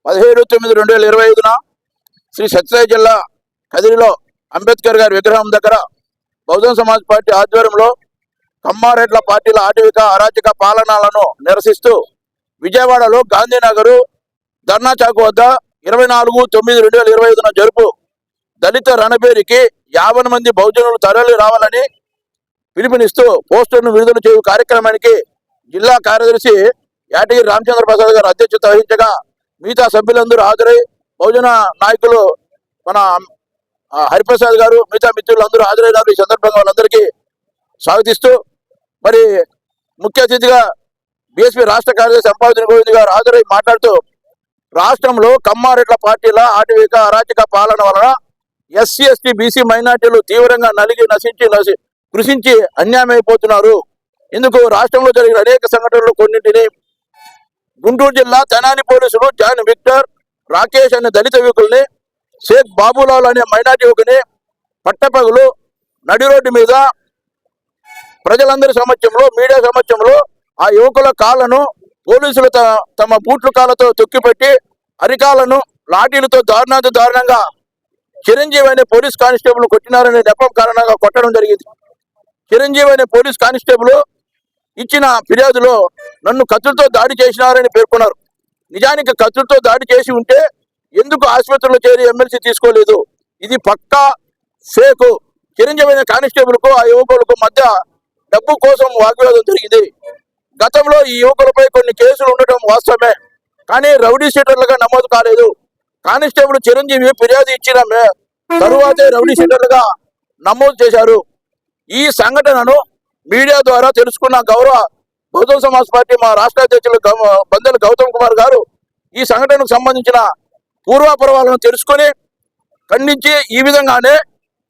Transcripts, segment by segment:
17/9/2025 శ్రీ సత్యసాయి జిల్లా కదిరిలో అంబేద్కర్ గారి విగ్రహం దగ్గర బహుజన సమాజ్ పార్టీ ఆధ్వర్యంలో కమ్మారెడ్ల పార్టీల ఆటవిక అరాచక పాలనలను నిరసిస్తూ విజయవాడలో గాంధీనగర్ ధర్నా చౌక్ వద్ద 24/9/2025 జరుపు దళిత రణబేరికి 50 మంది బహుజనులు తరలి రావాలని పిలుపునిస్తూ పోస్టర్ను విడుదల చేయు కార్యక్రమానికి జిల్లా కార్యదర్శి యాటగిరి రామచంద్ర ప్రసాద్ గారు అధ్యక్షత వహించగా మిగతా సభ్యులందరూ హాజరై బహుజన నాయకులు మన హరిప్రసాద్ గారు మిగతా మిత్రులందరూ హాజరైనారు. ఈ సందర్భంగా వాళ్ళందరికీ స్వాగతిస్తూ మరి ముఖ్య అతిథిగా బీఎస్పీ రాష్ట్ర కార్యదర్శి సంపాదన గోవింద్ గారు హాజరై మాట్లాడుతూ రాష్ట్రంలో కమ్మారెడ్ల పార్టీల ఆటవిక అరాచక పాలన వలన ఎస్సీ ఎస్టీ బీసీ మైనార్టీలు తీవ్రంగా నశించి కృషించి అన్యాయమైపోతున్నారు. ఇందుకు రాష్ట్రంలో జరిగిన అనేక సంఘటనలు కొన్నింటిని గుంటూరు జిల్లా తెనాలి పోలీసులు జాన్ విక్టర్, రాకేష్ అనే దళిత యువకుల్ని, షేక్ బాబులాల్ అనే మైనార్టీ యువకుని పట్టపగలు నడి రోడ్డు మీద ప్రజలందరి సమక్షంలో మీడియా సమక్షంలో ఆ యువకుల కాళ్ళను పోలీసులు తమ బూట్ల కాళ్ళతో తొక్కిపెట్టి అరికాలను లాఠీలతో దారుణంగా చిరంజీవి అనే పోలీస్ కానిస్టేబుల్ కొట్టినారనే నెపం కారణంగా కొట్టడం జరిగింది. చిరంజీవి అనే పోలీస్ కానిస్టేబుల్ ఇచ్చిన ఫిర్యాదులో నన్ను కత్తులతో దాడి చేసినారని పేర్కొన్నారు. నిజానికి కత్తులతో దాడి చేసి ఉంటే ఎందుకు ఆసుపత్రిలో చేరి ఎమ్మెల్సీ తీసుకోలేదు? ఇది పక్కా ఫేక్. చిరంజీవి అనే కానిస్టేబుల్కు ఆ యువకులకు మధ్య డబ్బు కోసం వాగ్వాదం జరిగింది. గతంలో ఈ యువకులపై కొన్ని కేసులు ఉండటం వాస్తవమే, కానీ రౌడీ షీటర్లుగా నమోదు కాలేదు. కానిస్టేబుల్ చిరంజీవి ఫిర్యాదు ఇచ్చిన తరువాతే రౌడీ షీటర్లుగా నమోదు చేశారు. ఈ సంఘటనను మీడియా ద్వారా తెలుసుకున్న గౌరవ బహుజన సమాజ్ పార్టీ మా రాష్ట్ర అధ్యక్షులు బందెల గౌతమ్ కుమార్ గారు ఈ సంఘటనకు సంబంధించిన పూర్వాపరాలను తెలుసుకొని ఖండించి ఈ విధంగానే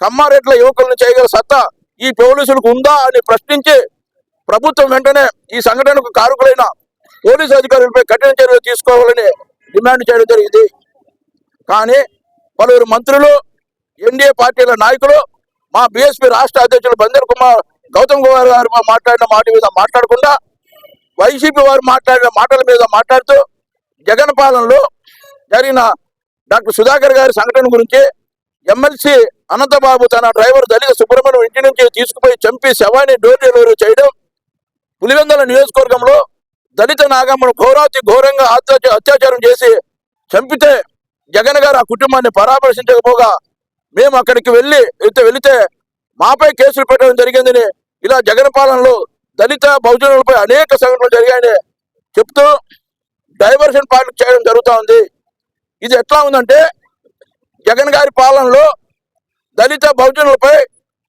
కమ్మారెడ్ల యువకులను చేయగల సత్తా ఈ పోలీసులకు ఉందా అని ప్రశ్నించి ప్రభుత్వం వెంటనే ఈ సంఘటనకు కారకులైన పోలీసు అధికారులపై కఠిన చర్యలు తీసుకోవాలని డిమాండ్ చేయడం జరిగింది. కానీ పలువురు మంత్రులు, ఎన్డీఏ పార్టీల నాయకులు, మా బీఎస్పీ రాష్ట్ర అధ్యక్షులు బందెల గౌతమ్ కుమార్ గారు మాట్లాడిన మాట మీద మాట్లాడకుండా వైసీపీ వారు మాట్లాడిన మాటల మీద మాట్లాడుతూ జగన్ పాలనలో జరిగిన డాక్టర్ సుధాకర్ గారి సంఘటన గురించి ఎమ్మెల్సీ అనంతబాబు తన డ్రైవర్ దళిత సుబ్రహ్మణ్యం ఇంటి నుంచి తీసుకుపోయి చంపి శవాన్ని డోర్ డెలివరీ చేయడం, పులివెందుల నియోజకవర్గంలో దళిత నాగమ్మను ఘోరంగా అత్యాచారం చేసి చంపితే జగన్ గారు ఆ కుటుంబాన్ని పరామర్శించకపోగా మేము అక్కడికి వెళితే మాపై కేసులు పెట్టడం జరిగిందని, ఇలా జగన్ పాలనలో దళిత బహుజనులపై అనేక సంఘటనలు జరిగాయని చెప్తూ డైవర్షన్ పాలన చేయడం జరుగుతూ ఉంది. ఇది ఎట్లా ఉందంటే జగన్ గారి పాలనలో దళిత బహుజనులపై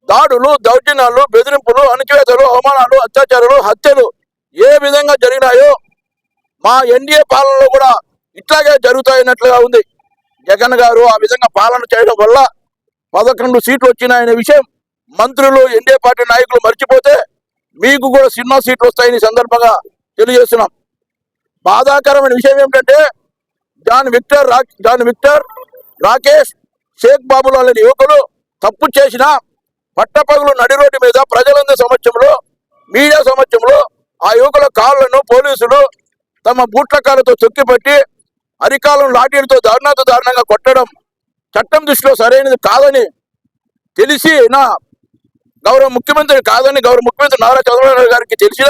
దాడులు, దౌర్జన్యాలు, బెదిరింపులు, అణచివేతలు, అవమానాలు, అత్యాచారాలు, హత్యలు ఏ విధంగా జరిగినాయో మా ఎన్డీఏ పాలనలో కూడా ఇట్లాగే జరుగుతాయన్నట్లుగా ఉంది. జగన్ గారు ఆ విధంగా పాలన చేయడం వల్ల 11 సీట్లు వచ్చినాయనే విషయం మంత్రులు, ఎన్డీఏ పార్టీ నాయకులు మర్చిపోతే మీకు కూడా చిన్న సీట్లు వస్తాయని సందర్భంగా తెలియజేస్తున్నాం. బాధాకరమైన విషయం ఏమిటంటే జాన్ విక్టర్, రాకేష్, షేక్ బాబులాల్ అనే యువకులు తప్పు చేసిన పట్టపగలు నడి రోడ్డు మీద ప్రజలందరి సమక్షంలో, మీడియా సమక్షంలో ఆ యువకుల కాళ్లను పోలీసులు తమ బూట్ల కాళ్ళతో తొక్కిపెట్టి అరికాలను లాఠీలతో దారుణంగా కొట్టడం చట్టం దృష్టిలో సరైనది కాదని తెలిసి గౌరవ ముఖ్యమంత్రి నారా చంద్రబాబు నాయుడు గారికి తెలిసిన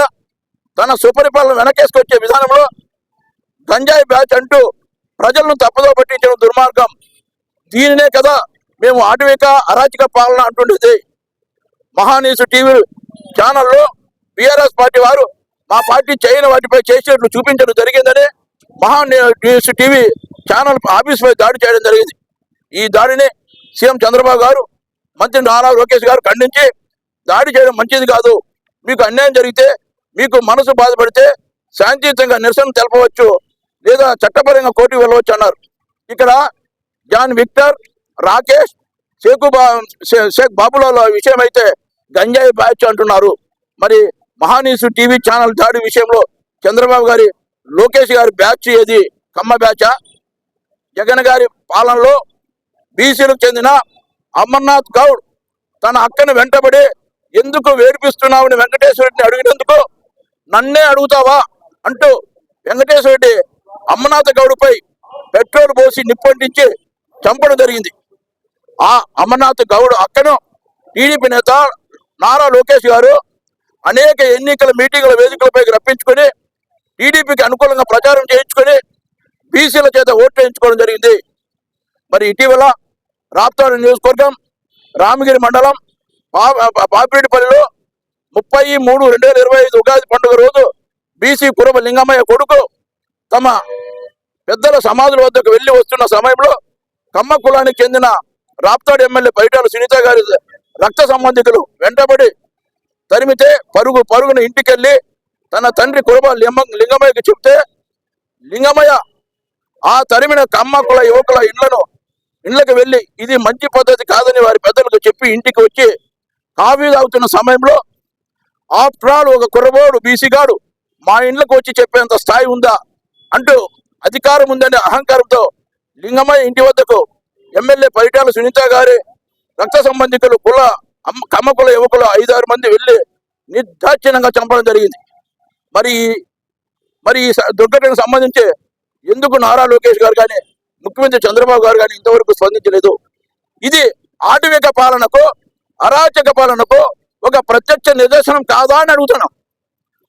తన సుపరిపాలన వెనకేసుకొచ్చే విధానంలో గంజాయి బ్యాచ్ అంటూ ప్రజలను తప్పుదో పట్టించిన దుర్మార్గం. దీనినే కదా మేము ఆటవిక అరాచక పాలన అంటుండేది. మహాన్యూస్ టీవీ ఛానల్లో బీఆర్ఎస్ పార్టీ వారు మా పార్టీ చేయని వాటిపై చేసినట్లు చూపించడం జరిగిందని మహాన్యూస్ టీవీ ఛానల్ ఆఫీసుపై దాడి చేయడం జరిగింది. ఈ దాడిని సీఎం చంద్రబాబు గారు, మంత్రి నారా లోకేష్ గారు ఖండించి దాడి చేయడం మంచిది కాదు, మీకు అన్యాయం జరిగితే, మీకు మనసు బాధపడితే శాంతియుతంగా నిరసన తెలపవచ్చు లేదా చట్టపరంగా కోర్టుకు వెళ్ళవచ్చు అన్నారు. ఇక్కడ జాన్ విక్టర్, రాకేష్, షేక్ బాబులాల్ విషయం అయితే గంజాయి బ్యాచ్ అంటున్నారు. మరి మహాన్యూస్ టీవీ ఛానల్ దాడి విషయంలో చంద్రబాబు గారి, లోకేష్ గారి బ్యాచ్ ఏది? కమ్మ బ్యాచా? జగన్ గారి పాలనలో బీసీలకు చెందిన అమర్నాథ్ గౌడ్ తన అక్కను వెంటబడి ఎందుకు వేడిపిస్తున్నావని వెంకటేశ్వరరెడ్డిని అడిగినందుకు నన్నే అడుగుతావా అంటూ వెంకటేశ్వరరెడ్డి అమర్నాథ్ గౌడ్పై పెట్రోల్ పోసి నిప్పంటించి చంపడం జరిగింది. ఆ అమర్నాథ్ గౌడ్ అక్కను టీడీపీ నేత నారా లోకేష్ గారు అనేక ఎన్నికల మీటింగుల వేదికలపైకి రప్పించుకొని టీడీపీకి అనుకూలంగా ప్రచారం చేయించుకొని బీసీల చేత ఓట్లు వేయించుకోవడం జరిగింది. మరి ఇటీవల రాప్తాడు నియోజకవర్గం రామగిరి మండలం పాపిరెడ్డిపల్లిలో 30/3/2025 ఉగాది పండుగ రోజు బీసీ కురబ లింగమయ్య కొడుకు తమ పెద్దల సమాధుల వద్దకు వెళ్లి వస్తున్న సమయంలో కమ్మ కులానికి చెందిన రాప్తాడు ఎమ్మెల్యే పరిటాల సునీత గారి రక్త సంబంధికులు వెంటబడి తరిమితే పరుగున ఇంటికెళ్లి తన తండ్రి కురబ లింగమయ్యకి చెప్తే లింగమయ్య ఆ తరిమిన కమ్మ కుల యువకుల ఇళ్లకు వెళ్లి ఇది మంచి పద్ధతి కాదని వారి పెద్దలకు చెప్పి ఇంటికి వచ్చి కాఫీ తాగుతున్న సమయంలో ఆఫ్టర్ ఆల్ ఒక కుర్రబోడు బీసీగాడు మా ఇంట్లోకి వచ్చి చెప్పేంత స్థాయి ఉందా అంటూ అధికారం ఉందనే అహంకారంతో లింగమయ్య ఇంటి వద్దకు ఎమ్మెల్యే పరిటాల సునీత గారి రక్త సంబంధికులు కమ్మ కుల యువకులు 5-6 మంది వెళ్లి నిర్దాక్షిణ్యంగా చంపడం జరిగింది. మరి ఈ దుర్ఘటనకు సంబంధించి ఎందుకు నారా లోకేష్ గారు కానీ ముఖ్యమంత్రి చంద్రబాబు గారు కానీ ఇంతవరకు స్పందించలేదు? ఇది ఆటవిక పాలనకు అరాచక పాలనకు ఒక ప్రత్యక్ష నిదర్శనం కాదా అని అడుగుతున్నాం.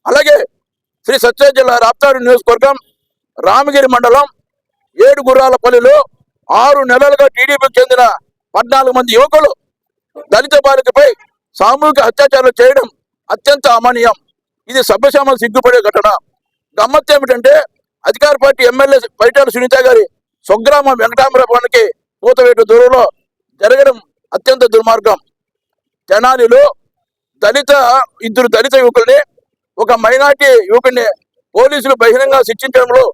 అలాగే శ్రీ సత్య జిల్లా రాప్తాడు నియోజకవర్గం రామగిరి మండలం ఏడుగుర్రాలపల్లిలో 6 నెలలుగా టీడీపీకి చెందిన 14 మంది యువకులు దళిత బాలికపై సామూహిక అత్యాచారాలు చేయడం అత్యంత అమానీయం. ఇది సభ్యసమాజం సిగ్గుపడే ఘటన. గమ్మత్తు ఏమిటంటే అధికార పార్టీ ఎమ్మెల్యే పరిటాల సునీత గారి స్వగ్రామం వెంకటామరపురానికి కూతవేటు దూరంలో జరగడం అత్యంత దుర్మార్గం. తెనాలిలో 2 దళిత యువకుల్ని ఒక మైనార్టీ యువకుడిని పోలీసులు బహిరంగ శిక్షించడంలో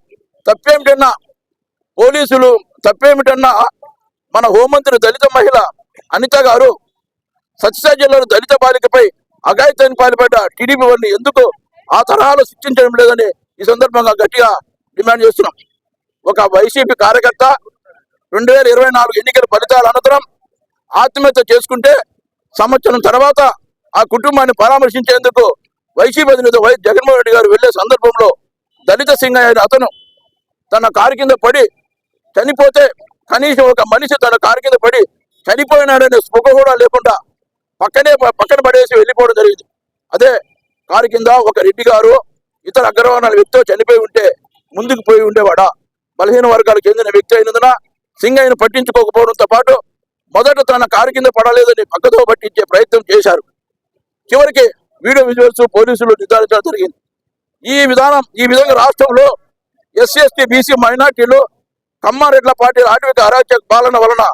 తప్పేమిటన్నా మన హోంమంత్రి దళిత మహిళ అనిత గారు సత్యసాయి జిల్లాలో దళిత బాలికపై అఘాయిత్యానికి పాల్పడ్డ టీడీపీ వారిని ఎందుకు ఆ తరహాలో శిక్షించడం లేదని ఈ సందర్భంగా గట్టిగా డిమాండ్ చేస్తున్నాం. ఒక వైసీపీ కార్యకర్త 2024 ఎన్నికల ఫలితాల అనంతరం ఆత్మహత్య చేసుకుంటే సంవత్సరం తర్వాత ఆ కుటుంబాన్ని పరామర్శించేందుకు వైసీపీ అధినేత వైఎస్ జగన్మోహన్ రెడ్డి గారు వెళ్లే సందర్భంలో దళిత సింగయ్య అనే అతను తన కారు కింద పడి చనిపోతే కనీసం ఒక మనిషి తన కారు కింద పడి చనిపోయినాడనే స్పృహ కూడా లేకుండా పక్కన పడేసి వెళ్ళిపోవడం జరిగింది. అదే కారు కింద ఒక రెడ్డి గారు ఇతర అగ్రవర్ణాల వ్యక్తితో చనిపోయి ఉంటే ముందుకు పోయి ఉండేవాడా? బలహీన వర్గాలకు చెందిన వ్యక్తి అయినందున సింగయ్యను పట్టించుకోకపోవడంతో పాటు మొదట తన కారు కింద పడలేదని పక్కతో పట్టించే ప్రయత్నం చేశారు. చివరికి వీడియో విజువల్స్ పోలీసులు నిర్ధారించడం జరిగింది. ఈ విధంగా రాష్ట్రంలో ఎస్సీ ఎస్టీ బీసీ మైనార్టీలు కమ్మారెడ్ల పార్టీ ఆటవిక అరాచక పాలన వలన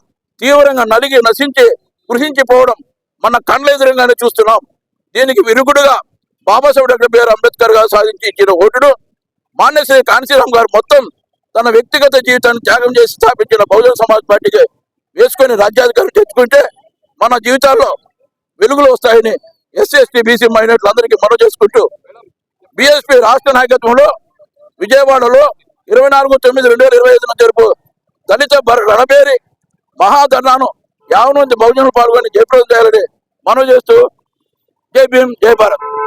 తీవ్రంగా నలిగి నశించి కృషించిపోవడం మన కళ్ళ ఎదురుగానే చూస్తున్నాం. దీనికి విరుగుడుగా బాబాసాహెబ్ డాక్టర్ బిఆర్ అంబేద్కర్ గారు సాధించి ఇచ్చిన ఓటును మాన్యశ్రీ కాంశీరామ్ గారు మొత్తం తన వ్యక్తిగత జీవితాన్ని త్యాగం చేసి స్థాపించిన బహుజన సమాజ్ పార్టీకి వేసుకొని రాజ్యాధికారం తెచ్చుకుంటే మన జీవితాల్లో వెలుగులు వస్తాయని ఎస్సీ ఎస్టీ బీసీ మైనార్టీలు అందరికీ మనవి చేసుకుంటూ బీఎస్పీ రాష్ట్ర నాయకత్వంలో విజయవాడలో 24/9/2025 జరుపు దళిత రణబేరి మహాధర్నాను 50 మంది బహుజనులు పాల్గొని జయప్రదం చేయాలని మనవి చేస్తూ జై భీమ్ జై భారత్.